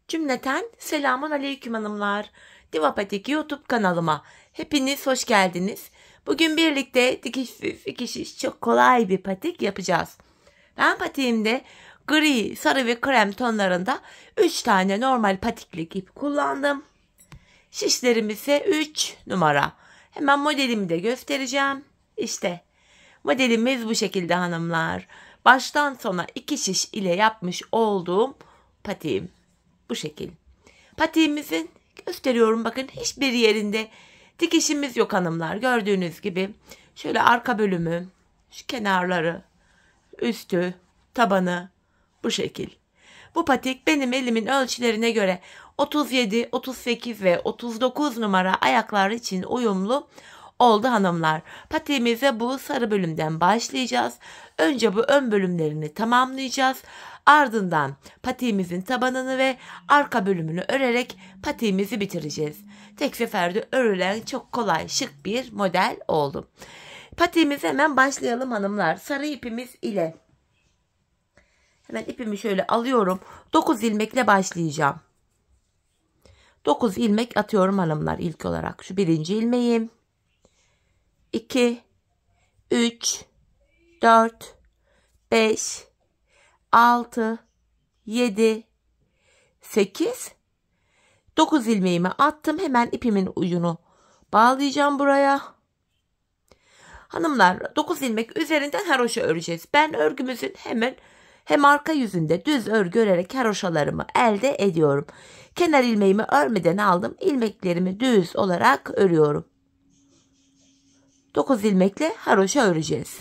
Cümleten selamun aleyküm hanımlar. Divapatik YouTube kanalıma hepiniz hoş geldiniz. Bugün birlikte dikişsiz dikiş çok kolay bir patik yapacağız. Ben patiğimde gri, sarı ve krem tonlarında 3 tane normal patiklik ip kullandım. Şişlerim ise 3 numara. Hemen modelimi de göstereceğim. İşte modelimiz bu şekilde hanımlar. Baştan sona 2 şiş ile yapmış olduğum patiğim. Bu şekil. Patiğimizin gösteriyorum, bakın hiçbir yerinde dikişimiz yok hanımlar. Gördüğünüz gibi şöyle arka bölümü, şu kenarları, üstü, tabanı bu şekil. Bu patik benim elimin ölçülerine göre 37, 38 ve 39 numara ayaklar için uyumlu oldu hanımlar. Patiğimize bu sarı bölümden başlayacağız. Önce bu ön bölümlerini tamamlayacağız. Ardından patiğimizin tabanını ve arka bölümünü örerek patiğimizi bitireceğiz. Tek seferde örülen çok kolay, şık bir model oldu. Patiğimize hemen başlayalım hanımlar. Sarı ipimiz ile hemen ipimi şöyle alıyorum. 9 ilmekle başlayacağım. 9 ilmek atıyorum hanımlar ilk olarak. Şu birinci ilmeğim. 2, 3, 4, 5, 6, 7, 8, 9 ilmeğimi attım. Hemen ipimin ucunu bağlayacağım buraya. Hanımlar 9 ilmek üzerinden haroşa öreceğiz. Ben örgümüzün hem arka yüzünde düz örgü örerek haroşalarımı elde ediyorum. Kenar ilmeğimi örmeden aldım. İlmeklerimi düz olarak örüyorum. 9 ilmekle haroşa öreceğiz.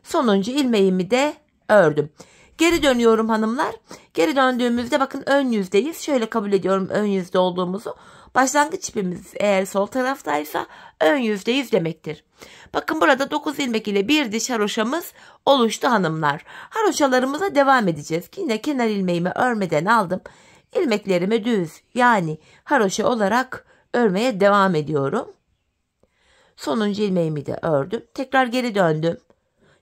Sonuncu ilmeğimi de ördüm. Geri dönüyorum hanımlar. Geri döndüğümüzde bakın ön yüzdeyiz. Şöyle kabul ediyorum ön yüzde olduğumuzu. Başlangıç ipimiz eğer sol taraftaysa ön yüzdeyiz demektir. Bakın burada 9 ilmek ile bir diş haroşamız oluştu hanımlar. Haroşalarımıza devam edeceğiz. Yine kenar ilmeğimi örmeden aldım. İlmeklerimi düz yani haroşa olarak örmeye devam ediyorum. Sonuncu ilmeğimi de ördüm. Tekrar geri döndüm.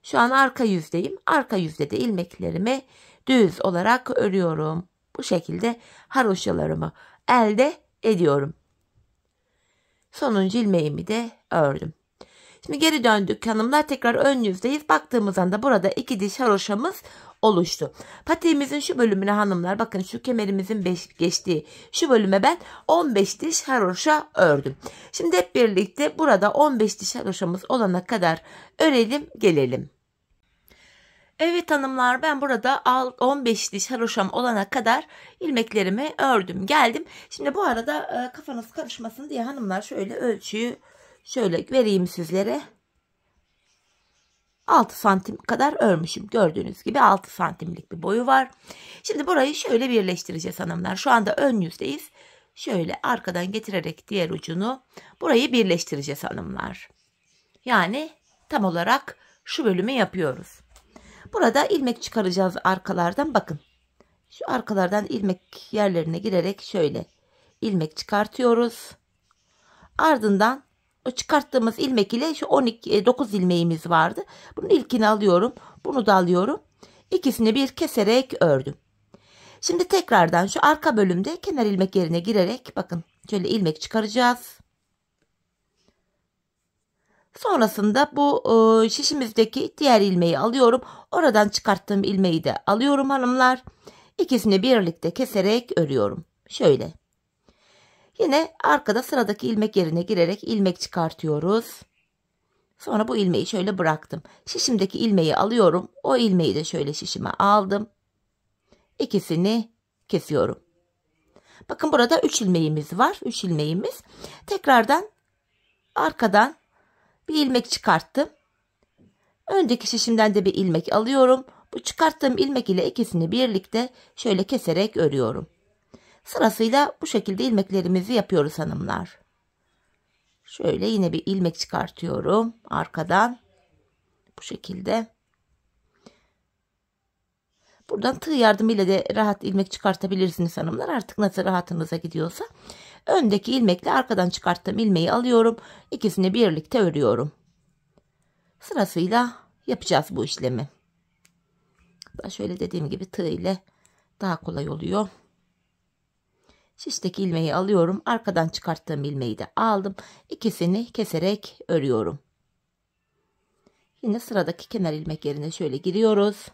Şu an arka yüzdeyim. Arka yüzde de ilmeklerimi düz olarak örüyorum. Bu şekilde haroşalarımı elde ediyorum. Sonuncu ilmeğimi de ördüm. Şimdi geri döndük hanımlar. Tekrar ön yüzdeyiz. Baktığımız anda burada 2 diş haroşamız oluştu. Patiğimizin şu bölümüne hanımlar bakın şu kemerimizin geçtiği şu bölüme ben 15 diş haroşa ördüm. Şimdi hep birlikte burada 15 diş haroşamız olana kadar örelim gelelim. Evet hanımlar ben burada 15 diş haroşam olana kadar ilmeklerimi ördüm geldim. Şimdi bu arada kafanız karışmasın diye hanımlar şöyle ölçüyü şöyle vereyim sizlere. 6 santim kadar örmüşüm. Gördüğünüz gibi 6 santimlik bir boyu var. Şimdi burayı şöyle birleştireceğiz hanımlar. Şu anda ön yüzdeyiz. Şöyle arkadan getirerek diğer ucunu burayı birleştireceğiz hanımlar. Yani tam olarak şu bölümü yapıyoruz. Burada ilmek çıkaracağız arkalardan. Bakın şu arkalardan ilmek yerlerine girerek şöyle ilmek çıkartıyoruz. Ardından o çıkarttığımız ilmek ile şu 9 ilmeğimiz vardı. Bunun ilkini alıyorum. Bunu da alıyorum. İkisini bir keserek ördüm. Şimdi tekrardan şu arka bölümde kenar ilmek yerine girerek bakın şöyle ilmek çıkaracağız. Sonrasında bu şişimizdeki diğer ilmeği alıyorum. Oradan çıkarttığım ilmeği de alıyorum hanımlar. İkisini birlikte keserek örüyorum. Şöyle. Yine arkada sıradaki ilmek yerine girerek ilmek çıkartıyoruz. Sonra bu ilmeği şöyle bıraktım. Şişimdeki ilmeği alıyorum. O ilmeği de şöyle şişime aldım. İkisini kesiyorum. Bakın burada 3 ilmeğimiz var. 3 ilmeğimiz. Tekrardan arkadan bir ilmek çıkarttım. Öndeki şişimden de bir ilmek alıyorum. Bu çıkarttığım ilmek ile ikisini birlikte şöyle keserek örüyorum. Sırasıyla bu şekilde ilmeklerimizi yapıyoruz hanımlar. Şöyle yine bir ilmek çıkartıyorum arkadan. Bu şekilde. Buradan tığ yardımıyla da rahat ilmek çıkartabilirsiniz hanımlar. Artık nasıl rahatınıza gidiyorsa. Öndeki ilmekle arkadan çıkarttığım ilmeği alıyorum. İkisini birlikte örüyorum. Sırasıyla yapacağız bu işlemi. Şöyle dediğim gibi tığ ile daha kolay oluyor. Şişteki ilmeği alıyorum. Arkadan çıkarttığım ilmeği de aldım. İkisini keserek örüyorum. Yine sıradaki kenar ilmek yerine şöyle giriyoruz.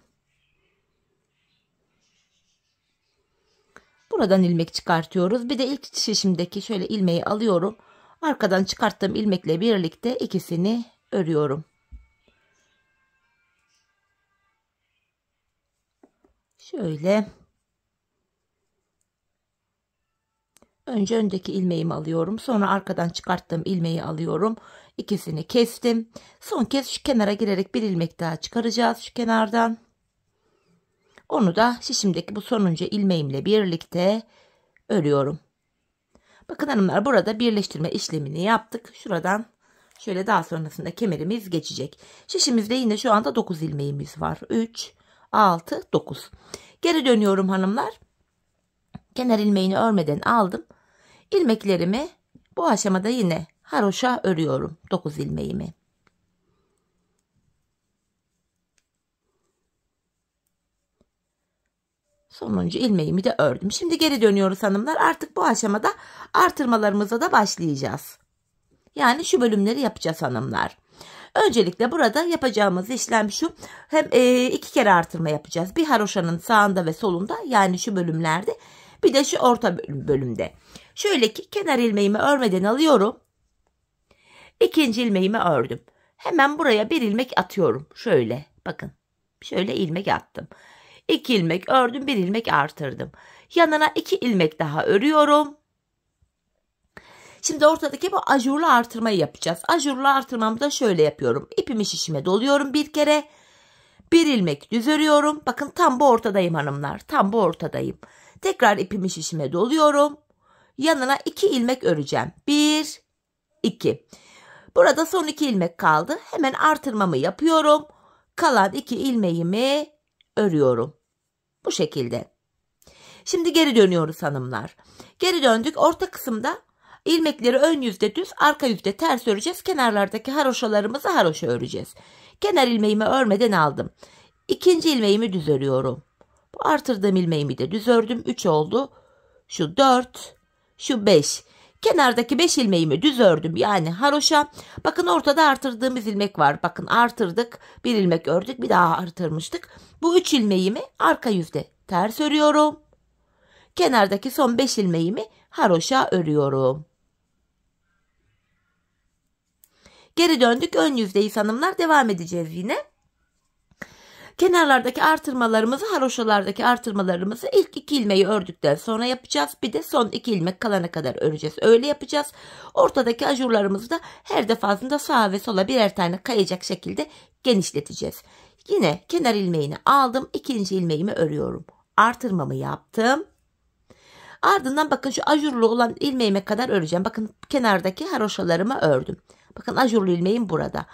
Buradan ilmek çıkartıyoruz. Bir de ilk şişimdeki şöyle ilmeği alıyorum. Arkadan çıkarttığım ilmekle birlikte ikisini örüyorum. Şöyle. Önce öndeki ilmeğimi alıyorum. Sonra arkadan çıkarttığım ilmeği alıyorum. İkisini kestim. Son kez şu kenara girerek bir ilmek daha çıkaracağız şu kenardan. Onu da şişimdeki bu sonuncu ilmeğimle birlikte örüyorum. Bakın hanımlar, burada birleştirme işlemini yaptık. Şuradan şöyle daha sonrasında kemerimiz geçecek. Şişimizde yine şu anda 9 ilmeğimiz var. 3, 6, 9. Geri dönüyorum hanımlar. Kenar ilmeğini örmeden aldım. İlmeklerimi bu aşamada yine haroşa örüyorum 9 ilmeğimi. Sonuncu ilmeğimi de ördüm. Şimdi geri dönüyoruz hanımlar. Artık bu aşamada artırmalarımıza da başlayacağız. Yani şu bölümleri yapacağız hanımlar. Öncelikle burada yapacağımız işlem şu. Hem 2 kere artırma yapacağız. Bir haroşanın sağında ve solunda, yani şu bölümlerde. Bir de şu orta bölümde. Şöyle ki kenar ilmeğimi örmeden alıyorum. İkinci ilmeğimi ördüm. Hemen buraya bir ilmek atıyorum. Şöyle bakın. Şöyle ilmek attım. 2 ilmek ördüm, bir ilmek artırdım. Yanına 2 ilmek daha örüyorum. Şimdi ortadaki bu ajurlu artırmayı yapacağız. Ajurlu artırmamı da şöyle yapıyorum. İpimi şişime doluyorum bir kere. Bir ilmek düz örüyorum. Bakın tam bu ortadayım hanımlar. Tam bu ortadayım. Tekrar ipimi şişime doluyorum. Yanına 2 ilmek öreceğim. 1, 2. Burada son 2 ilmek kaldı. Hemen artırmamı yapıyorum. Kalan 2 ilmeğimi örüyorum. Bu şekilde. Şimdi geri dönüyoruz hanımlar. Geri döndük. Orta kısımda ilmekleri ön yüzde düz, arka yüzde ters öreceğiz. Kenarlardaki haroşalarımızı haroşa öreceğiz. Kenar ilmeğimi örmeden aldım. İkinci ilmeğimi düz örüyorum. Bu artırdığım ilmeğimi de düz ördüm. 3 oldu. Şu 4, şu 5. Kenardaki 5 ilmeğimi düz ördüm. Yani haroşa. Bakın ortada artırdığımız ilmek var. Bakın artırdık. Bir ilmek ördük. Bir daha artırmıştık. Bu 3 ilmeğimi arka yüzde ters örüyorum. Kenardaki son 5 ilmeğimi haroşa örüyorum. Geri döndük. Ön yüzdeyiz hanımlar. Devam edeceğiz yine. Kenarlardaki artırmalarımızı, haroşalardaki artırmalarımızı ilk 2 ilmeği ördükten sonra yapacağız. Bir de son 2 ilmek kalana kadar öreceğiz. Öyle yapacağız. Ortadaki ajurlarımızı da her defasında sağa ve sola birer tane kayacak şekilde genişleteceğiz. Yine kenar ilmeğini aldım. İkinci ilmeğimi örüyorum. Artırmamı yaptım. Ardından bakın şu ajurlu olan ilmeğime kadar öreceğim. Bakın kenardaki haroşalarımı ördüm. Bakın ajurlu ilmeğim burada.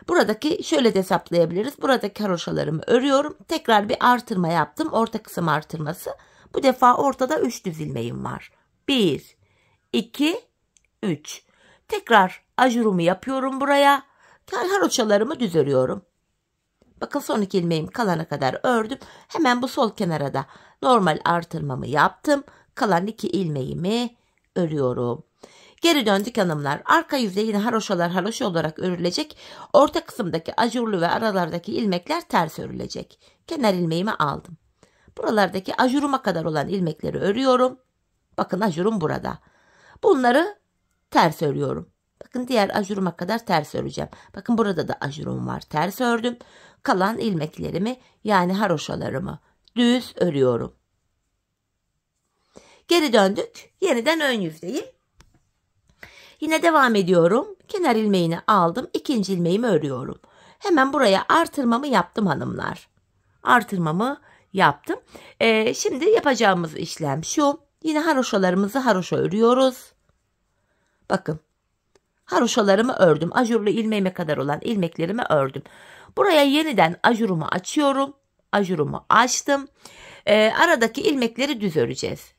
Buradaki şöyle de hesaplayabiliriz. Buradaki haroşalarımı örüyorum. Tekrar bir artırma yaptım. Orta kısım artırması. Bu defa ortada 3 düz ilmeğim var. 1, 2, 3. Tekrar ajurumu yapıyorum buraya. Haroşalarımı düz örüyorum. Bakın son 2 ilmeğim kalana kadar ördüm. Hemen bu sol kenara da normal artırmamı yaptım. Kalan 2 ilmeğimi örüyorum. Geri döndük hanımlar. Arka yüzde yine haroşalar haroşa olarak örülecek. Orta kısımdaki ajurlu ve aralardaki ilmekler ters örülecek. Kenar ilmeğimi aldım. Buralardaki ajuruma kadar olan ilmekleri örüyorum. Bakın ajurum burada. Bunları ters örüyorum. Bakın diğer ajuruma kadar ters öreceğim. Bakın burada da ajurum var. Ters ördüm. Kalan ilmeklerimi, yani haroşalarımı düz örüyorum. Geri döndük. Yeniden ön yüzdeyim. Yine devam ediyorum. Kenar ilmeğini aldım. İkinci ilmeğimi örüyorum. Hemen buraya artırmamı yaptım hanımlar. Artırmamı yaptım. Şimdi yapacağımız işlem şu. Yine haroşalarımızı haroşa örüyoruz. Bakın. Haroşalarımı ördüm. Ajurlu ilmeğime kadar olan ilmeklerimi ördüm. Buraya yeniden ajurumu açıyorum. Ajurumu açtım. Aradaki ilmekleri düz öreceğiz.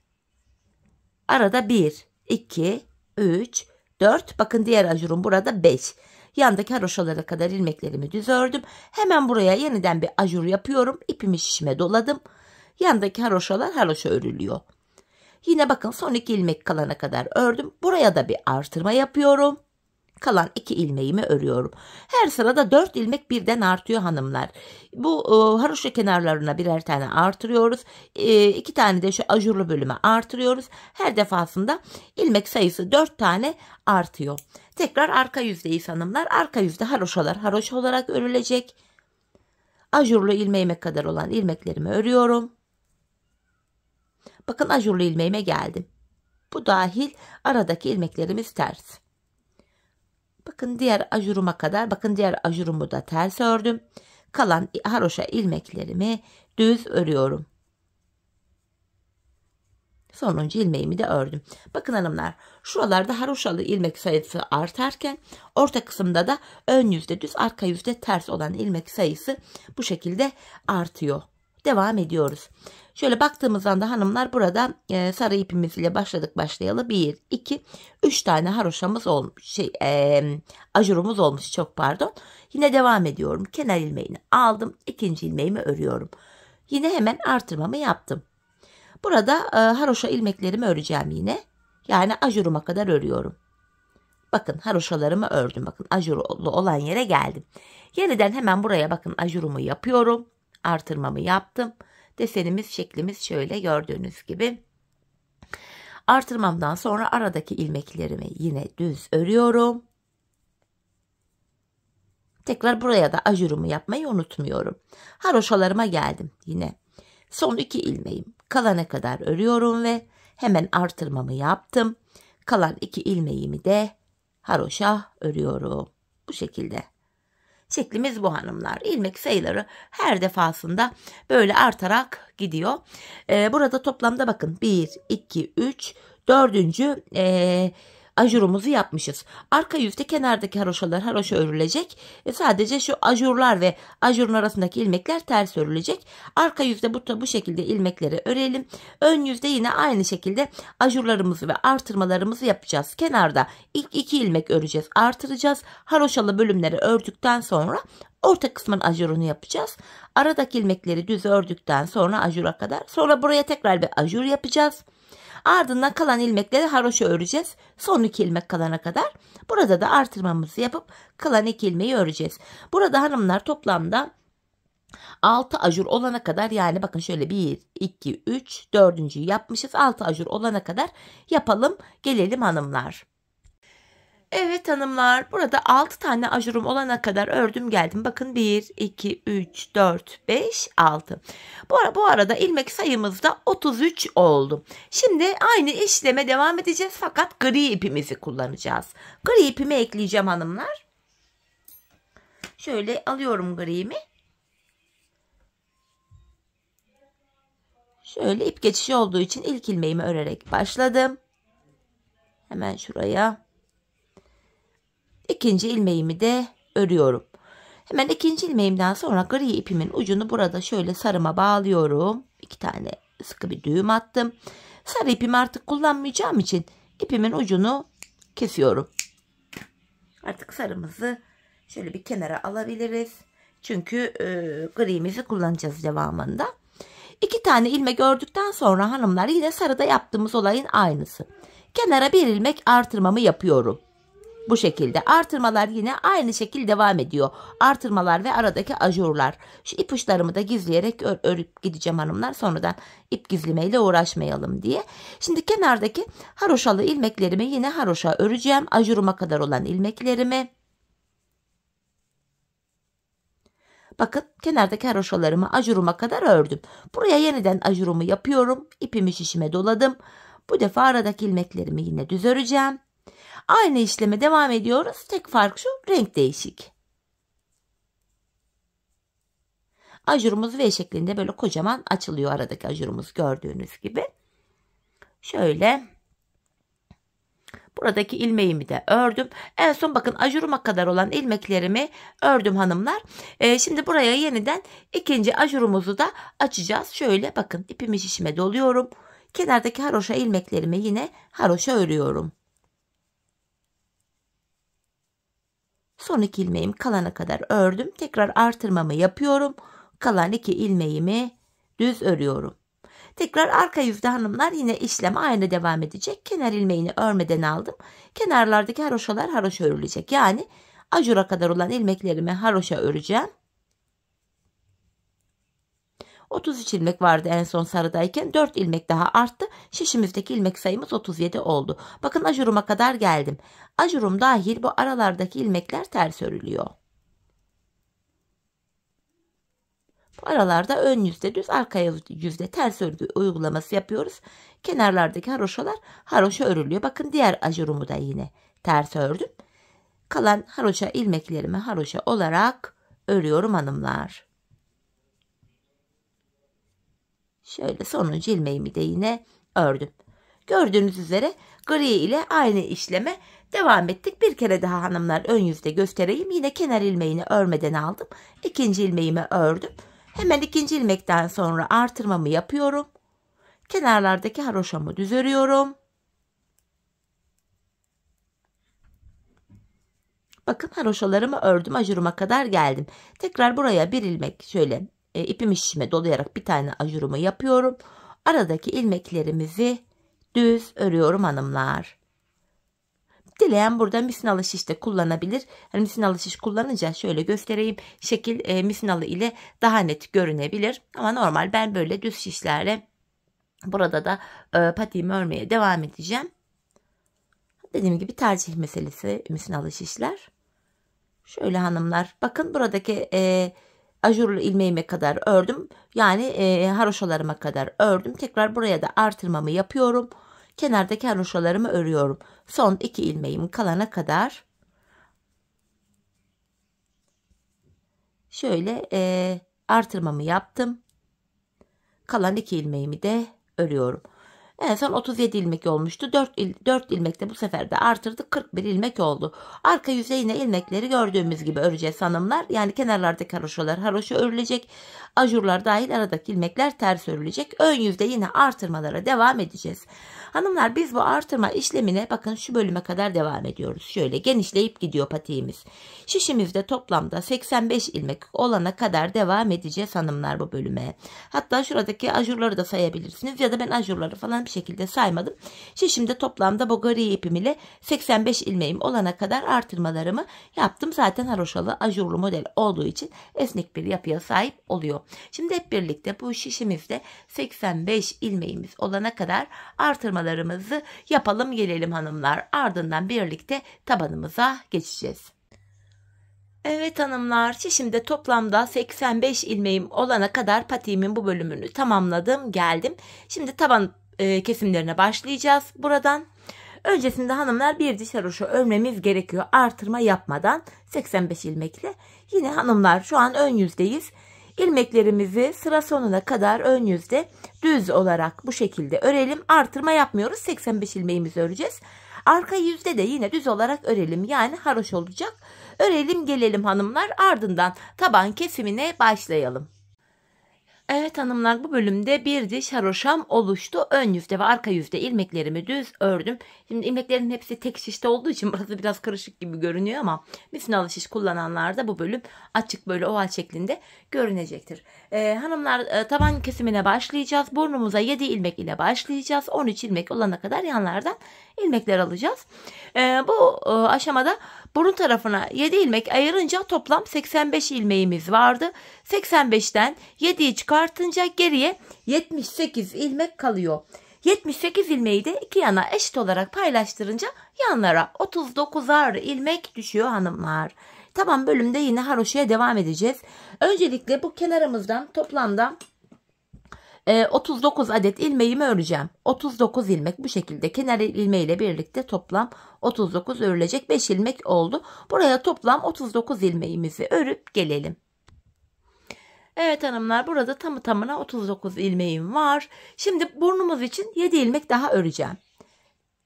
Arada 1, 2, 3, 4. Bakın diğer ajurum burada 5. Yandaki haroşalara kadar ilmeklerimi düz ördüm. Hemen buraya yeniden bir ajur yapıyorum. İpimi şişime doladım. Yandaki haroşalar haroşa örülüyor. Yine bakın son 2 ilmek kalana kadar ördüm. Buraya da bir artırma yapıyorum. Kalan 2 ilmeğimi örüyorum. Her sırada 4 ilmek birden artıyor hanımlar. Bu haroşa kenarlarına birer tane artırıyoruz. 2 tane de şu ajurlu bölüme artırıyoruz. Her defasında ilmek sayısı 4 tane artıyor. Tekrar arka yüzdeyiz hanımlar. Arka yüzde haroşalar haroşa olarak örülecek. Ajurlu ilmeğime kadar olan ilmeklerimi örüyorum. Bakın ajurlu ilmeğime geldim. Bu dahil aradaki ilmeklerimiz ters. Bakın diğer ajuruma kadar, bakın diğer ajurumu da ters ördüm. Kalan haroşa ilmeklerimi düz örüyorum. Sonuncu ilmeğimi de ördüm. Bakın hanımlar, şuralarda haroşalı ilmek sayısı artarken orta kısımda da ön yüzde düz, arka yüzde ters olan ilmek sayısı bu şekilde artıyor. Devam ediyoruz. Şöyle baktığımız anda hanımlar burada sarı ipimiz ile başladık başlayalı 1, 2, 3 tane haroşamız olmuş. Ajurumuz olmuş, çok pardon. Yine devam ediyorum. Kenar ilmeğini aldım. İkinci ilmeğimi örüyorum. Yine hemen artırmamı yaptım. Burada haroşa ilmeklerimi öreceğim yine. Yani ajuruma kadar örüyorum. Bakın haroşalarımı ördüm. Bakın ajurlu olan yere geldim. Yeniden hemen buraya bakın ajurumu yapıyorum. Artırmamı yaptım. Desenimiz, şeklimiz şöyle gördüğünüz gibi. Artırmamdan sonra aradaki ilmeklerimi yine düz örüyorum. Tekrar buraya da ajurumu yapmayı unutmuyorum. Haroşalarıma geldim yine. Son 2 ilmeğim kalana kadar örüyorum ve hemen artırmamı yaptım. Kalan 2 ilmeğimi de haroşa örüyorum. Bu şekilde. Şeklimiz bu hanımlar. İlmek sayıları her defasında böyle artarak gidiyor. Burada toplamda bakın 1, 2, 3, 4. Ajurumuzu yapmışız. Arka yüzde kenardaki haroşalar haroşa örülecek. Sadece şu ajurlar ve ajurun arasındaki ilmekler ters örülecek. Arka yüzde bu şekilde ilmekleri örelim. Ön yüzde yine aynı şekilde ajurlarımızı ve artırmalarımızı yapacağız. Kenarda ilk 2 ilmek öreceğiz, artıracağız. Haroşalı bölümleri ördükten sonra orta kısmın ajurunu yapacağız. Aradaki ilmekleri düz ördükten sonra ajura kadar. Sonra buraya tekrar bir ajur yapacağız. Ardından kalan ilmekleri haroşa öreceğiz. Son 2 ilmek kalana kadar. Burada da artırmamızı yapıp kalan 2 ilmeği öreceğiz. Burada hanımlar toplamda 6 ajur olana kadar, yani bakın şöyle 1, 2, 3, 4.'yü yapmışız. 6 ajur olana kadar yapalım. Gelelim hanımlar. Evet hanımlar, burada 6 tane ajurum olana kadar ördüm geldim. Bakın 1, 2, 3, 4, 5, 6. Bu arada ilmek sayımız da 33 oldu. Şimdi aynı işleme devam edeceğiz fakat gri ipimizi kullanacağız. Gri ipimi ekleyeceğim hanımlar. Şöyle alıyorum gri'mi. Şöyle ip geçişi olduğu için ilk ilmeğimi örerek başladım. Hemen şuraya. İkinci ilmeğimi de örüyorum. Hemen ikinci ilmeğimden sonra gri ipimin ucunu burada şöyle sarıma bağlıyorum. 2 tane sıkı bir düğüm attım. Sarı ipimi artık kullanmayacağım için ipimin ucunu kesiyorum. Artık sarımızı şöyle bir kenara alabiliriz. Çünkü gri'mizi kullanacağız devamında. 2 tane ilmek ördükten sonra hanımlar yine sarıda yaptığımız olayın aynısı. Kenara 1 ilmek artırmamı yapıyorum. Bu şekilde artırmalar yine aynı şekilde devam ediyor. Artırmalar ve aradaki ajurlar. Şu ipuçlarımı da gizleyerek örüp gideceğim hanımlar. Sonradan ip gizlemeyle uğraşmayalım diye. Şimdi kenardaki haroşalı ilmeklerimi yine haroşa öreceğim. Ajuruma kadar olan ilmeklerimi. Bakın kenardaki haroşalarımı ajuruma kadar ördüm. Buraya yeniden ajurumu yapıyorum. İpimi şişime doladım. Bu defa aradaki ilmeklerimi yine düz öreceğim. Aynı işleme devam ediyoruz. Tek fark şu, renk değişik. Ajurumuz V şeklinde böyle kocaman açılıyor aradaki ajurumuz gördüğünüz gibi. Şöyle. Buradaki ilmeğimi de ördüm. En son bakın ajuruma kadar olan ilmeklerimi ördüm hanımlar. Şimdi buraya yeniden ikinci ajurumuzu da açacağız. Şöyle bakın ipimi şişime doluyorum. Kenardaki haroşa ilmeklerimi yine haroşa örüyorum. Son 2 ilmeğim kalana kadar ördüm. Tekrar artırmamı yapıyorum. Kalan 2 ilmeğimi düz örüyorum. Tekrar arka yüzde hanımlar yine işlem aynı devam edecek. Kenar ilmeğini örmeden aldım. Kenarlardaki haroşalar haroşa örülecek. Yani ajura kadar olan ilmeklerimi haroşa öreceğim. 33 ilmek vardı en son sarıdayken. 4 ilmek daha arttı. Şişimizdeki ilmek sayımız 37 oldu. Bakın ajuruma kadar geldim. Ajurum dahil bu aralardaki ilmekler ters örülüyor. Bu aralarda ön yüzde düz, arka yüzde ters örgü uygulaması yapıyoruz. Kenarlardaki haroşalar haroşa örülüyor. Bakın diğer ajurumu da yine ters ördüm. Kalan haroşa ilmeklerimi haroşa olarak örüyorum hanımlar. Şöyle sonuncu ilmeğimi de yine ördüm. Gördüğünüz üzere gri ile aynı işleme devam ettik. Bir kere daha hanımlar ön yüzde göstereyim. Yine kenar ilmeğini örmeden aldım. İkinci ilmeğimi ördüm. Hemen ikinci ilmekten sonra artırmamı yapıyorum. Kenarlardaki haroşamı düz örüyorum. Bakın haroşalarımı ördüm. Ajuruma kadar geldim. Tekrar buraya bir ilmek şöyle ipimi şişime dolayarak bir tane ajurumu yapıyorum. Aradaki ilmeklerimizi düz örüyorum hanımlar. Dileyen burada misinalı şiş de kullanabilir. Yani misinalı şiş kullanınca şöyle göstereyim. Şekil misinalı ile daha net görünebilir. Ama normal ben böyle düz şişlerle burada da patiğimi örmeye devam edeceğim. Dediğim gibi tercih meselesi misinalı şişler. Şöyle hanımlar bakın buradaki ajurlu ilmeğime kadar ördüm. Yani haroşalarıma kadar ördüm. Tekrar buraya da artırmamı yapıyorum. Kenardaki haroşalarımı örüyorum. Son 2 ilmeğim kalana kadar şöyle artırmamı yaptım. Kalan 2 ilmeğimi de örüyorum. En son 37 ilmek olmuştu. 4 ilmek de bu sefer de artırdık. 41 ilmek oldu. Arka yüze yine ilmekleri gördüğümüz gibi öreceğiz hanımlar. Yani kenarlardaki haroşalar haroşa örülecek. Ajurlar dahil aradaki ilmekler ters örülecek. Ön yüzde yine artırmalara devam edeceğiz. Hanımlar biz bu artırma işlemine bakın şu bölüme kadar devam ediyoruz. Şöyle genişleyip gidiyor patiğimiz. Şişimizde toplamda 85 ilmek olana kadar devam edeceğiz hanımlar bu bölüme. Hatta şuradaki ajurları da sayabilirsiniz. Ya da ben ajurları falan bir şekilde saymadım. Şişimde toplamda bu gri ipim ile 85 ilmeğim olana kadar artırmalarımı yaptım. Zaten haroşalı ajurlu model olduğu için esnek bir yapıya sahip oluyor. Şimdi hep birlikte bu şişimizde 85 ilmeğimiz olana kadar artırmalarımızı yapalım gelelim hanımlar. Ardından birlikte tabanımıza geçeceğiz. Evet hanımlar, şişimde toplamda 85 ilmeğim olana kadar patiğimin bu bölümünü tamamladım, geldim. Şimdi taban kesimlerine başlayacağız buradan. Öncesinde hanımlar bir diş haroşa örmemiz gerekiyor artırma yapmadan 85 ilmekle. Yine hanımlar şu an ön yüzdeyiz. İlmeklerimizi sıra sonuna kadar ön yüzde düz olarak bu şekilde örelim. Artırma yapmıyoruz. 85 ilmeğimizi öreceğiz. Arka yüzde de yine düz olarak örelim. Yani haroş olacak. Örelim gelelim hanımlar. Ardından taban kesimine başlayalım. Evet hanımlar, bu bölümde bir diş haroşam oluştu. Ön yüzde ve arka yüzde ilmeklerimi düz ördüm. Şimdi ilmeklerin hepsi tek şişte olduğu için burası biraz karışık gibi görünüyor ama misinalı şiş kullananlarda bu bölüm açık böyle oval şeklinde görünecektir. Hanımlar taban kesimine başlayacağız. Burnumuza 7 ilmek ile başlayacağız. 13 ilmek olana kadar yanlardan ilmekler alacağız. Bu aşamada burun tarafına 7 ilmek ayırınca toplam 85 ilmeğimiz vardı. 85'ten 7'yi çıkartınca geriye 78 ilmek kalıyor. 78 ilmeği de iki yana eşit olarak paylaştırınca yanlara 39'ar ilmek düşüyor hanımlar. Taban bölümde yine haroşaya devam edeceğiz. Öncelikle bu kenarımızdan toplamda 39 adet ilmeğimi öreceğim. 39 ilmek bu şekilde kenar ilmeğiyle birlikte toplam 39 örülecek. 5 ilmek oldu. Buraya toplam 39 ilmeğimizi örüp gelelim. Evet hanımlar, burada tamı tamına 39 ilmeğim var. Şimdi burnumuz için 7 ilmek daha öreceğim.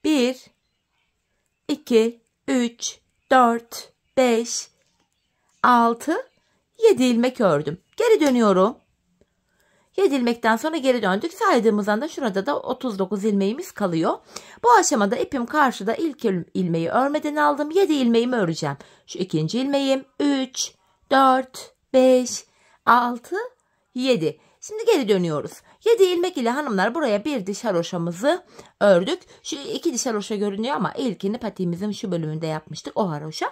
1, 2, 3, 4, 5, 6, 7 ilmek ördüm. Geri dönüyorum. 7 ilmekten sonra geri döndük. Saydığımız anda şurada da 39 ilmeğimiz kalıyor. Bu aşamada ipim karşıda ilk ilmeği örmeden aldım. 7 ilmeğimi öreceğim. Şu ikinci ilmeğim 3, 4, 5, 6, 7. Şimdi geri dönüyoruz. 7 ilmek ile hanımlar buraya bir diş haroşamızı ördük. Şu 2 diş haroşa görünüyor ama ilkini patiğimizin şu bölümünde yapmıştık, o haroşa.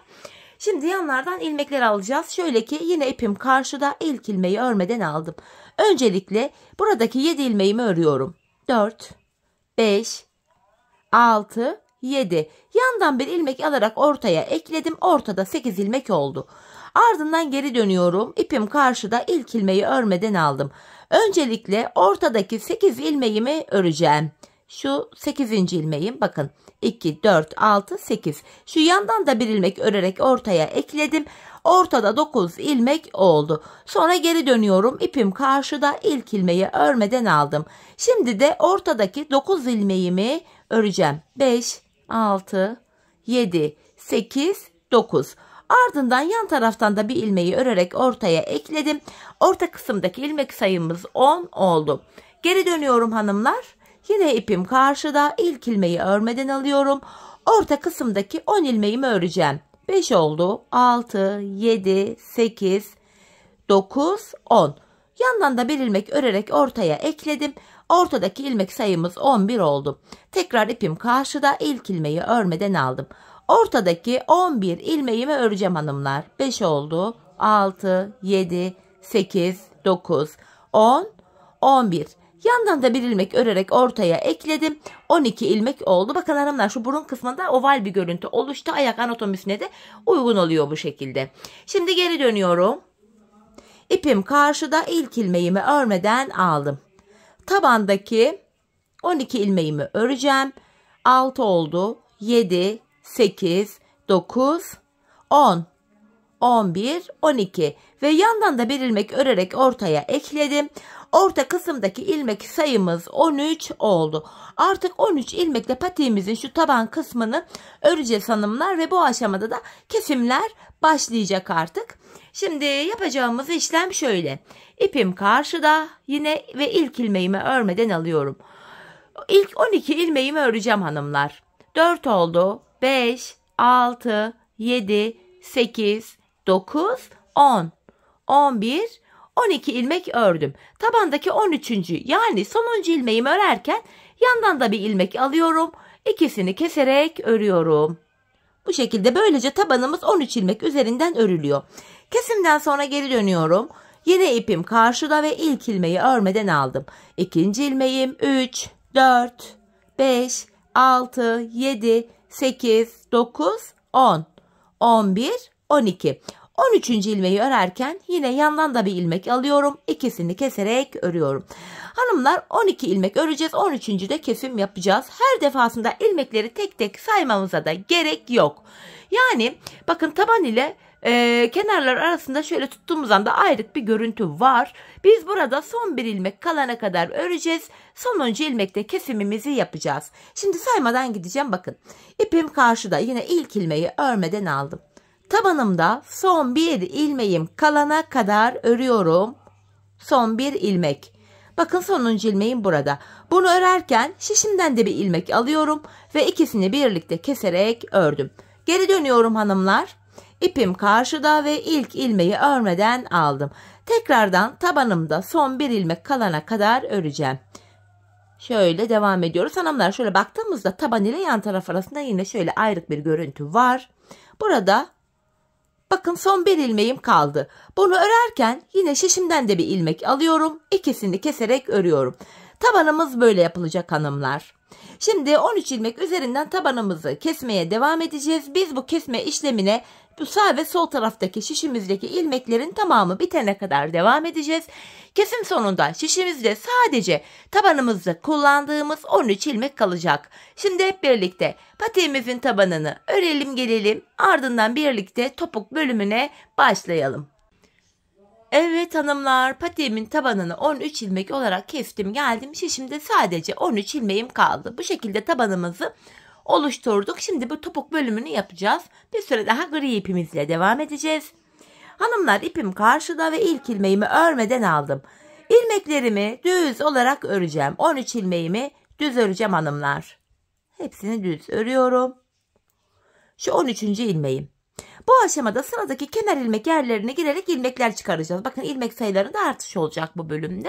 Şimdi yanlardan ilmekler alacağız. Şöyle ki yine ipim karşıda, ilk ilmeği örmeden aldım. Öncelikle buradaki 7 ilmeğimi örüyorum. 4, 5, 6, 7. Yandan bir ilmek alarak ortaya ekledim. Ortada 8 ilmek oldu. Ardından geri dönüyorum. İpim karşıda, ilk ilmeği örmeden aldım. Öncelikle ortadaki 8 ilmeğimi öreceğim. Şu 8. ilmeğim, bakın 2, 4, 6, 8. Şu yandan da bir ilmek örerek ortaya ekledim. Ortada 9 ilmek oldu. Sonra geri dönüyorum. İpim karşıda, ilk ilmeği örmeden aldım. Şimdi de ortadaki 9 ilmeğimi öreceğim. 5, 6, 7, 8, 9. Ardından yan taraftan da bir ilmeği örerek ortaya ekledim. Orta kısımdaki ilmek sayımız 10 oldu. Geri dönüyorum hanımlar. Yine ipim karşıda, ilk ilmeği örmeden alıyorum. Orta kısımdaki 10 ilmeğimi öreceğim. 5 oldu. 6, 7, 8, 9, 10. Yandan da bir ilmek örerek ortaya ekledim. Ortadaki ilmek sayımız 11 oldu. Tekrar ipim karşıda, ilk ilmeği örmeden aldım. Ortadaki 11 ilmeğimi öreceğim hanımlar. 5 oldu. 6, 7, 8, 9, 10, 11. Yandan da bir ilmek örerek ortaya ekledim. 12 ilmek oldu. Bakın hanımlar, şu burun kısmında oval bir görüntü oluştu. Ayak anatomisine de uygun oluyor bu şekilde. Şimdi geri dönüyorum. İpim karşıda, ilk ilmeğimi örmeden aldım. Tabandaki 12 ilmeğimi öreceğim. 6 oldu. 7, 8, 9, 10, 11, 12 ve yandan da bir ilmek örerek ortaya ekledim. Orta kısımdaki ilmek sayımız 13 oldu. Artık 13 ilmekle patiğimizin şu taban kısmını öreceğiz hanımlar ve bu aşamada da kesimler başlayacak artık. Şimdi yapacağımız işlem şöyle. İpim karşıda yine ve ilk ilmeğimi örmeden alıyorum. İlk 12 ilmeğimi öreceğim hanımlar. 4 oldu. 5, 6, 7, 8, 9, 10, 11, 12 ilmek ördüm. Tabandaki 13. yani sonuncu ilmeğimi örerken yandan da bir ilmek alıyorum. İkisini keserek örüyorum. Bu şekilde böylece tabanımız 13 ilmek üzerinden örülüyor. Kesimden sonra geri dönüyorum. Yine ipim karşıda ve ilk ilmeği örmeden aldım. İkinci ilmeğim 3, 4, 5, 6, 7, 8, 9, 10, 11, 12. 13. ilmeği örerken yine yandan da bir ilmek alıyorum. İkisini keserek örüyorum. Hanımlar 12 ilmek öreceğiz. 13. de kesim yapacağız. Her defasında ilmekleri tek tek saymamıza da gerek yok. Yani bakın taban ile kenarlar arasında şöyle tuttuğumuz anda ayrık bir görüntü var. Biz burada son bir ilmek kalana kadar öreceğiz. Sonuncu ilmekte kesimimizi yapacağız. Şimdi saymadan gideceğim, bakın. İpim karşıda, yine ilk ilmeği örmeden aldım. Tabanımda son bir ilmeğim kalana kadar örüyorum. Son bir ilmek. Bakın sonuncu ilmeğim burada. Bunu örerken şişimden de bir ilmek alıyorum ve ikisini birlikte keserek ördüm. Geri dönüyorum hanımlar. İpim karşıda ve ilk ilmeği örmeden aldım. Tekrardan tabanımda son bir ilmek kalana kadar öreceğim. Şöyle devam ediyoruz. Hanımlar şöyle baktığımızda taban ile yan taraf arasında yine şöyle ayrık bir görüntü var. Burada bakın son bir ilmeğim kaldı. Bunu örerken yine şişimden de bir ilmek alıyorum. İkisini keserek örüyorum. Tabanımız böyle yapılacak hanımlar. Şimdi 13 ilmek üzerinden tabanımızı kesmeye devam edeceğiz. Biz bu kesme işlemine bu sağ ve sol taraftaki şişimizdeki ilmeklerin tamamı bitene kadar devam edeceğiz. Kesim sonunda şişimizde sadece tabanımızda kullandığımız 13 ilmek kalacak. Şimdi hep birlikte patiğimizin tabanını örelim gelelim. Ardından birlikte topuk bölümüne başlayalım. Evet hanımlar, patiğimin tabanını 13 ilmek olarak kestim geldim. Şişimde sadece 13 ilmeğim kaldı. Bu şekilde tabanımızı oluşturduk. Şimdi bu topuk bölümünü yapacağız. Bir süre daha gri ipimizle devam edeceğiz. Hanımlar ipim karşıda ve ilk ilmeğimi örmeden aldım. İlmeklerimi düz olarak öreceğim. 13 ilmeğimi düz öreceğim hanımlar. Hepsini düz örüyorum. Şu 13. ilmeğim. Bu aşamada sıradaki kenar ilmek yerlerine girerek ilmekler çıkaracağız. Bakın ilmek sayılarında artış olacak bu bölümde.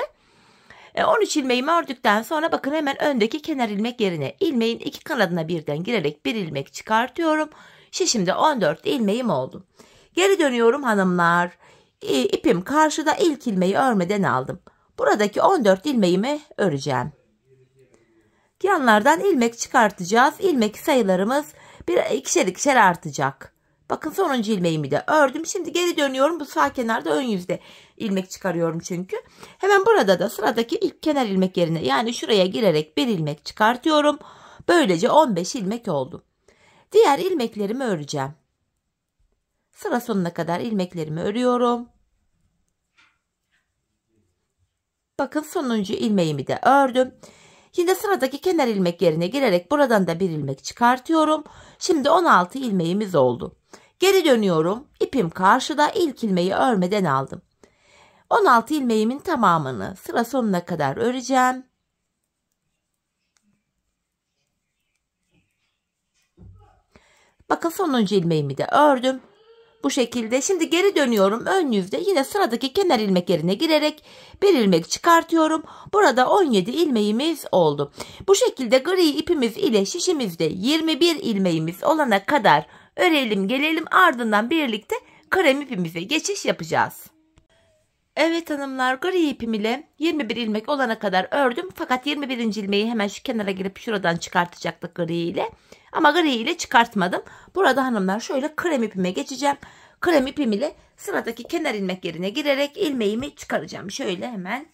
13 ilmeğimi ördükten sonra bakın hemen öndeki kenar ilmek yerine ilmeğin iki kanadına birden girerek bir ilmek çıkartıyorum. Şişimde 14 ilmeğim oldu. Geri dönüyorum hanımlar. İpim karşıda, ilk ilmeği örmeden aldım. Buradaki 14 ilmeğimi öreceğim. Yanlardan ilmek çıkartacağız. İlmek sayılarımız ikişer ikişer artacak. Bakın sonuncu ilmeğimi de ördüm. Şimdi geri dönüyorum. Bu sağ kenarda ön yüzde ilmek çıkarıyorum çünkü. Hemen burada da sıradaki ilk kenar ilmek yerine, yani şuraya girerek bir ilmek çıkartıyorum. Böylece 15 ilmek oldu. Diğer ilmeklerimi öreceğim. Sıra sonuna kadar ilmeklerimi örüyorum. Bakın sonuncu ilmeğimi de ördüm. Yine sıradaki kenar ilmek yerine girerek buradan da bir ilmek çıkartıyorum. Şimdi 16 ilmeğimiz oldu. Geri dönüyorum. İpim karşıda, ilk ilmeği örmeden aldım. 16 ilmeğimin tamamını sıra sonuna kadar öreceğim. Bakın sonuncu ilmeğimi de ördüm. Bu şekilde. Şimdi geri dönüyorum. Ön yüzde yine sıradaki kenar ilmek yerine girerek bir ilmek çıkartıyorum. Burada 17 ilmeğimiz oldu. Bu şekilde gri ipimiz ile şişimizde 21 ilmeğimiz olana kadar örelim gelelim, ardından birlikte krem ipimize geçiş yapacağız. Evet hanımlar, gri ipim ile 21 ilmek olana kadar ördüm. Fakat 21. ilmeği hemen şu kenara girip şuradan çıkartacaktık gri ile. Ama gri ile çıkartmadım. Burada hanımlar şöyle krem ipime geçeceğim. Krem ipim ile sıradaki kenar ilmek yerine girerek ilmeğimi çıkaracağım. Şöyle hemen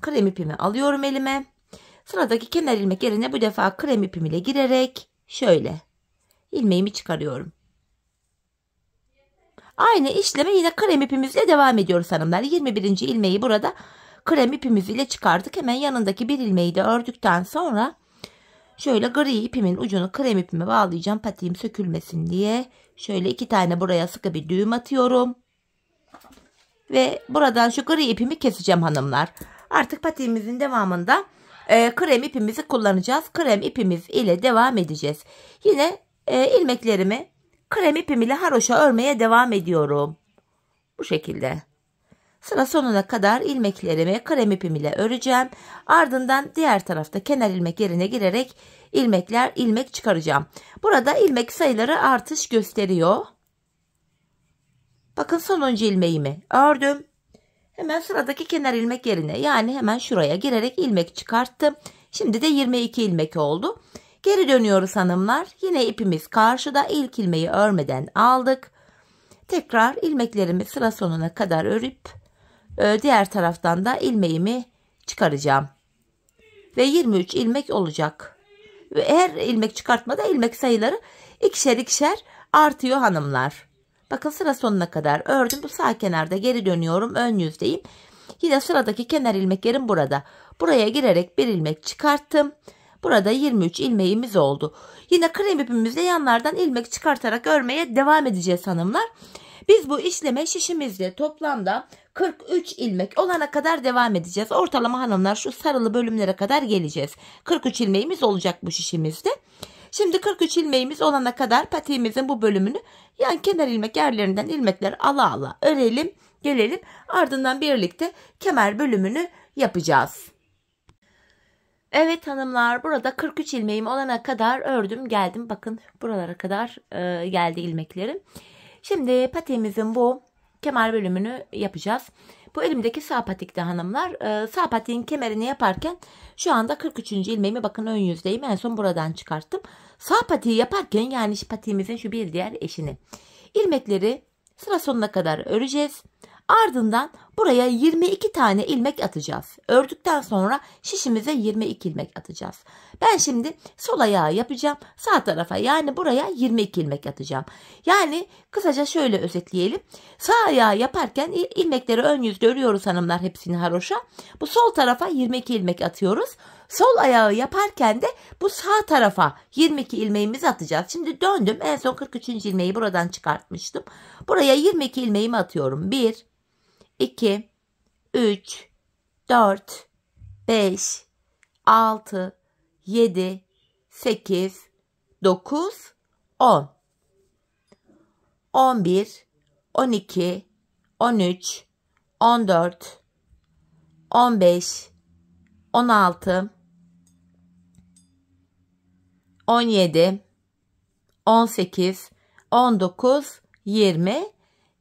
krem ipimi alıyorum elime. Sıradaki kenar ilmek yerine bu defa krem ipim ile girerek şöyle ilmeğimi çıkarıyorum. Aynı işleme yine krem ipimizle devam ediyoruz hanımlar. 21. ilmeği burada krem ipimiz ile çıkardık. Hemen yanındaki bir ilmeği de ördükten sonra şöyle gri ipimin ucunu krem ipime bağlayacağım. Patiğim sökülmesin diye. Şöyle 2 tane buraya sıkı bir düğüm atıyorum. Ve buradan şu gri ipimi keseceğim hanımlar. Artık patiğimizin devamında krem ipimizi kullanacağız. Krem ipimiz ile devam edeceğiz. Yine ilmeklerimi krem ipim ile haroşa örmeye devam ediyorum. Bu şekilde. Sıra sonuna kadar ilmeklerimi krem ipim ile öreceğim. Ardından diğer tarafta kenar ilmek yerine girerek ilmek çıkaracağım. Burada ilmek sayıları artış gösteriyor. Bakın sonuncu ilmeğimi ördüm. Hemen sıradaki kenar ilmek yerine, yani hemen şuraya girerek ilmek çıkarttım. Şimdi de 22 ilmek oldu. Geri dönüyoruz hanımlar. Yine ipimiz karşıda, ilk ilmeği örmeden aldık. Tekrar ilmeklerimi sıra sonuna kadar örüp diğer taraftan da ilmeğimi çıkaracağım. Ve 23 ilmek olacak. Ve her ilmek çıkartmada ilmek sayıları ikişer ikişer artıyor hanımlar. Bakın sıra sonuna kadar ördüm. Bu sağ kenarda geri dönüyorum. Ön yüzdeyim. Yine sıradaki kenar ilmek yerim burada. Buraya girerek bir ilmek çıkarttım. Burada 23 ilmeğimiz oldu. Yine krem ipimizle yanlardan ilmek çıkartarak örmeye devam edeceğiz hanımlar. Biz bu işleme şişimizde toplamda 43 ilmek olana kadar devam edeceğiz. Ortalama hanımlar şu sarılı bölümlere kadar geleceğiz. 43 ilmeğimiz olacak bu şişimizde. Şimdi 43 ilmeğimiz olana kadar patiğimizin bu bölümünü yan kenar ilmek yerlerinden ilmekler ala ala örelim gelelim. Ardından birlikte kemer bölümünü yapacağız. Evet hanımlar, burada 43 ilmeğim olana kadar ördüm geldim. Bakın buralara kadar geldi ilmeklerim. Şimdi patiğimizin bu kemer bölümünü yapacağız. Bu elimdeki sağ patikte hanımlar. Sağ patiğin kemerini yaparken şu anda 43. ilmeğimi bakın ön yüzdeyim. En son buradan çıkarttım. Sağ patiği yaparken, yani patiğimizin şu bir diğer eşini, ilmekleri sıra sonuna kadar öreceğiz. Ardından buraya 22 tane ilmek atacağız. Ördükten sonra şişimize 22 ilmek atacağız. Ben şimdi sol ayağı yapacağım. Sağ tarafa, yani buraya 22 ilmek atacağım. Yani kısaca şöyle özetleyelim. Sağ ayağı yaparken ilmekleri ön yüzde örüyoruz hanımlar, hepsini haroşa. Bu sol tarafa 22 ilmek atıyoruz. Sol ayağı yaparken de bu sağ tarafa 22 ilmeğimizi atacağız. Şimdi döndüm. En son 43. ilmeği buradan çıkartmıştım. Buraya 22 ilmeğimi atıyorum. 1, 2, 3, 4, 5, 6, 7, 8, 9, 10, 11, 12, 13, 14, 15, 16, 17, 18, 19, 20,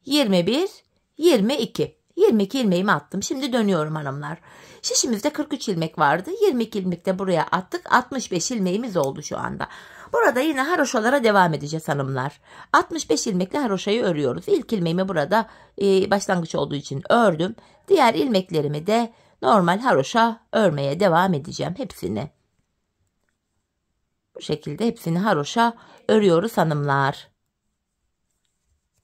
21, 22. 22 ilmeğimi attım. Şimdi dönüyorum hanımlar. Şişimizde 43 ilmek vardı. 22 ilmek de buraya attık. 65 ilmeğimiz oldu şu anda. Burada yine haroşalara devam edeceğiz hanımlar. 65 ilmekle haroşayı örüyoruz. İlk ilmeğimi burada başlangıç olduğu için ördüm. Diğer ilmeklerimi de normal haroşa örmeye devam edeceğim. Hepsini. Bu şekilde hepsini haroşa örüyoruz hanımlar.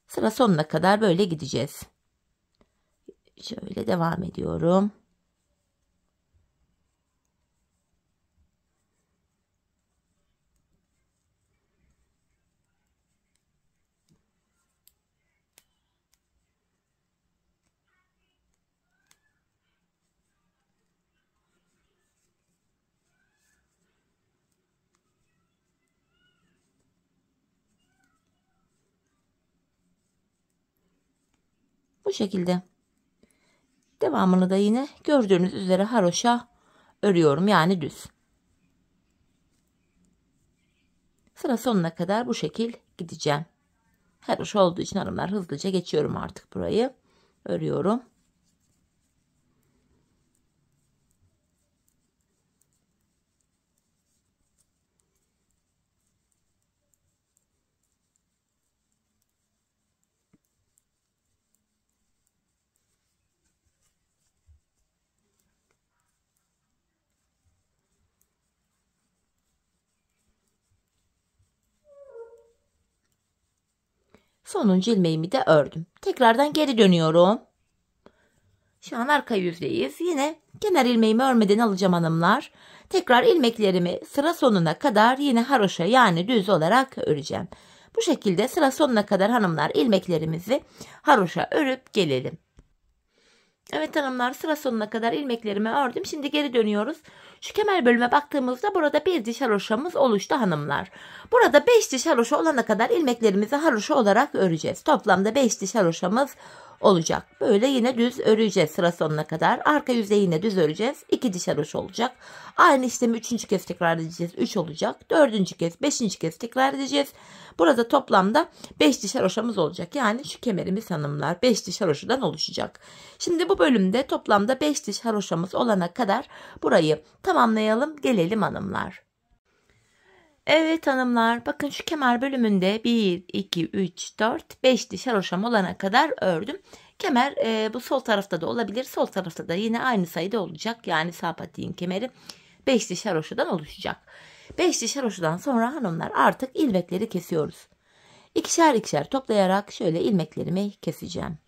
Sıra sonuna kadar böyle gideceğiz. Şöyle devam ediyorum. Bu şekilde. Devamını da yine gördüğünüz üzere haroşa örüyorum, yani düz. Sıra sonuna kadar bu şekil gideceğim. Haroşa olduğu için hanımlar hızlıca geçiyorum artık burayı. Örüyorum. Sonuncu ilmeğimi de ördüm. Tekrardan geri dönüyorum. Şu an arka yüzdeyiz. Yine kenar ilmeğimi örmeden alacağım hanımlar. Tekrar ilmeklerimi sıra sonuna kadar yine haroşa, yani düz olarak öreceğim. Bu şekilde sıra sonuna kadar hanımlar ilmeklerimizi haroşa örüp gelelim. Evet hanımlar, sıra sonuna kadar ilmeklerimi ördüm. Şimdi geri dönüyoruz. Şu kemer bölüme baktığımızda burada bir diş haroşamız oluştu hanımlar. Burada 5 diş haroşa olana kadar ilmeklerimizi haroşa olarak öreceğiz. Toplamda 5 diş haroşamız olacak. Böyle yine düz öreceğiz sıra sonuna kadar. Arka yüzeyi yine düz öreceğiz. 2 diş haroşa olacak. Aynı işlemi 3. kez tekrar edeceğiz. 3 olacak. 4. kez, 5. kez tekrar edeceğiz. Burada toplamda 5 diş haroşamız olacak. Yani şu kemerimiz hanımlar 5 diş haroşadan oluşacak. Şimdi bu bölümde toplamda 5 diş haroşamız olana kadar burayı tamamlayalım, gelelim hanımlar. Evet hanımlar, bakın şu kemer bölümünde 1, 2, 3, 4, 5 diş haroşam olana kadar ördüm. Kemer bu sol tarafta da olabilir. Sol tarafta da yine aynı sayıda olacak. Yani sağ patiğin kemeri 5 diş haroşadan oluşacak. 5 diş haroşadan sonra hanımlar artık ilmekleri kesiyoruz. İkişer ikişer toplayarak şöyle ilmeklerimi keseceğim.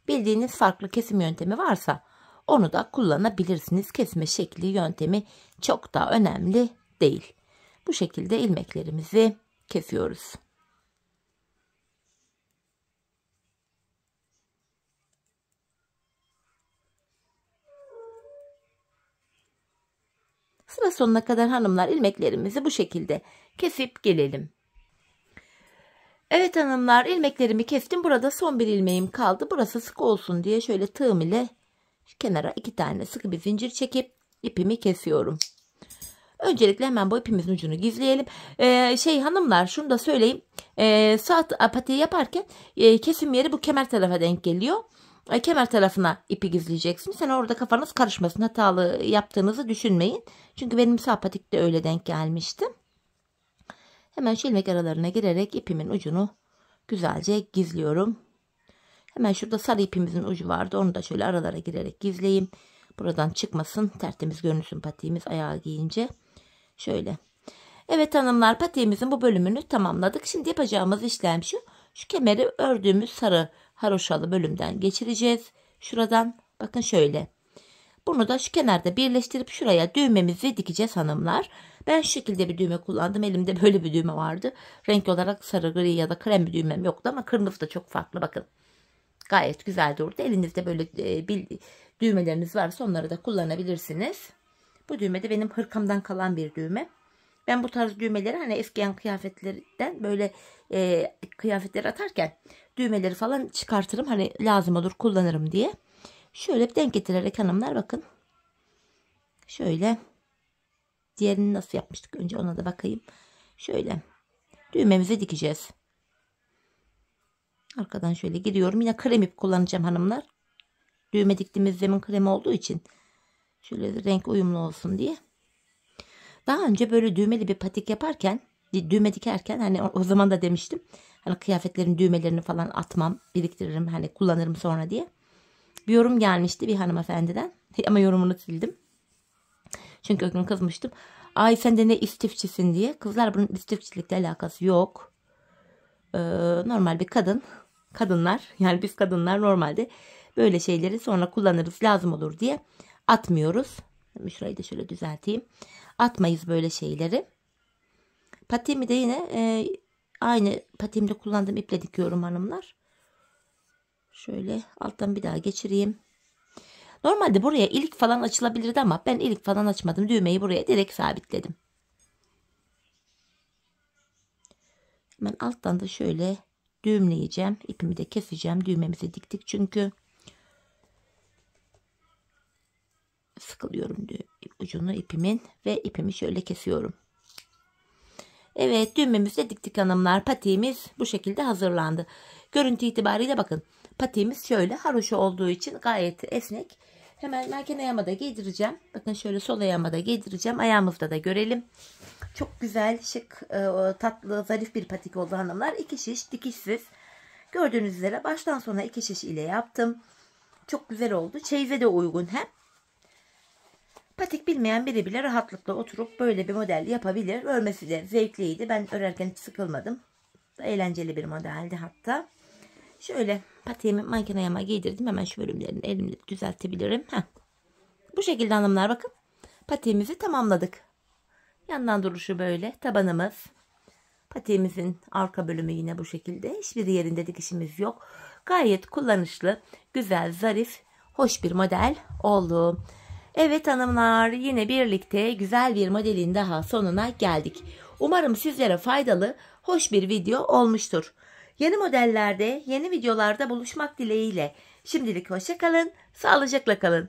Bildiğiniz farklı kesim yöntemi varsa onu da kullanabilirsiniz. Kesme şekli, yöntemi çok da önemli değil. Bu şekilde ilmeklerimizi kesiyoruz. Sıra sonuna kadar hanımlar ilmeklerimizi bu şekilde kesip gelelim. Evet hanımlar, ilmeklerimi kestim. Burada son bir ilmeğim kaldı. Burası sık olsun diye şöyle tığım ile kenara 2 tane sıkı bir zincir çekip ipimi kesiyorum. Öncelikle hemen bu ipimizin ucunu gizleyelim. Hanımlar, şunu da söyleyeyim. Sağ patiği yaparken kesim yeri bu kemer tarafa denk geliyor. Kemer tarafına ipi gizleyeceksiniz. Sen orada kafanız karışmasın. Hatalı yaptığınızı düşünmeyin. Çünkü benim sağ patik de öyle denk gelmişti. Hemen şu ilmek aralarına girerek ipimin ucunu güzelce gizliyorum. Hemen şurada sarı ipimizin ucu vardı. Onu da şöyle aralara girerek gizleyeyim. Buradan çıkmasın. Tertemiz görünsün patiğimiz ayağı giyince. Şöyle. Evet hanımlar, patiğimizin bu bölümünü tamamladık. Şimdi yapacağımız işlem şu. Şu kemeri ördüğümüz sarı haroşalı bölümden geçireceğiz. Şuradan bakın şöyle. Bunu da şu kenarda birleştirip şuraya düğmemizi dikeceğiz hanımlar. Ben şu şekilde bir düğme kullandım. Elimde böyle bir düğme vardı. Renk olarak sarı, gri ya da krem bir düğmem yoktu ama kırmızı da çok farklı. Bakın. Gayet güzel durdu. Elinizde böyle düğmeleriniz varsa onları da kullanabilirsiniz. Bu düğme de benim hırkamdan kalan bir düğme. Ben bu tarz düğmeleri hani eskiyen kıyafetlerden böyle kıyafetleri atarken düğmeleri falan çıkartırım. Hani lazım olur kullanırım diye. Şöyle denk getirerek hanımlar bakın. Şöyle diğerini nasıl yapmıştık önce ona da bakayım. Şöyle düğmemizi dikeceğiz. Arkadan şöyle giriyorum. Yine krem ip kullanacağım hanımlar. Düğme diktiğimiz zemin kremi olduğu için şöyle renk uyumlu olsun diye. Daha önce böyle düğmeli bir patik yaparken, düğme dikerken hani o zaman da demiştim. Hani kıyafetlerin düğmelerini falan atmam, biriktiririm, hani kullanırım sonra diye. Bir yorum gelmişti bir hanımefendiden. Ama yorumunu sildim. Çünkü o gün kızmıştım. Ay sen de ne istifçisin diye. Kızlar bunun istifçilikle alakası yok. Normal bir kadınlar yani biz kadınlar normalde böyle şeyleri sonra kullanırız, lazım olur diye atmıyoruz. Şurayı da şöyle düzelteyim. Atmayız böyle şeyleri. Patiğimi de yine aynı patiğimde kullandığım iple dikiyorum hanımlar. Şöyle alttan bir daha geçireyim. Normalde buraya ilik falan açılabilirdi ama ben ilik falan açmadım. Düğmeyi buraya direkt sabitledim. Hemen alttan da şöyle düğümleyeceğim. İpimi de keseceğim. Düğmemizi diktik çünkü. Sıkılıyorum ucunu ipimin ve ipimi şöyle kesiyorum. Evet, düğmemizi de diktik hanımlar. Patiğimiz bu şekilde hazırlandı. Görüntü itibariyle bakın. Patiğimiz şöyle haroşa olduğu için gayet esnek. Hemen manken ayağıma da giydireceğim. Bakın şöyle sol ayağıma da giydireceğim. Ayağımızda da görelim. Çok güzel, şık, tatlı, zarif bir patik oldu hanımlar. 2 şiş dikişsiz. Gördüğünüz üzere baştan sona 2 şiş ile yaptım. Çok güzel oldu. Çeyize de uygun hem. Patik bilmeyen biri bile rahatlıkla oturup böyle bir model yapabilir. Örmesi de zevkliydi. Ben örerken hiç sıkılmadım. Eğlenceli bir modeldi hatta. Şöyle patiğimi makineye giydirdim. Hemen şu bölümlerini elimle düzeltebilirim. Bu şekilde hanımlar bakın. Patiğimizi tamamladık. Yandan duruşu böyle. Tabanımız. Patiğimizin arka bölümü yine bu şekilde. Hiçbir yerinde dikişimiz yok. Gayet kullanışlı, güzel, zarif, hoş bir model oldu. Evet hanımlar, yine birlikte güzel bir modelin daha sonuna geldik. Umarım sizlere faydalı, hoş bir video olmuştur. Yeni modellerde, yeni videolarda buluşmak dileğiyle. Şimdilik hoşça kalın, sağlıcakla kalın.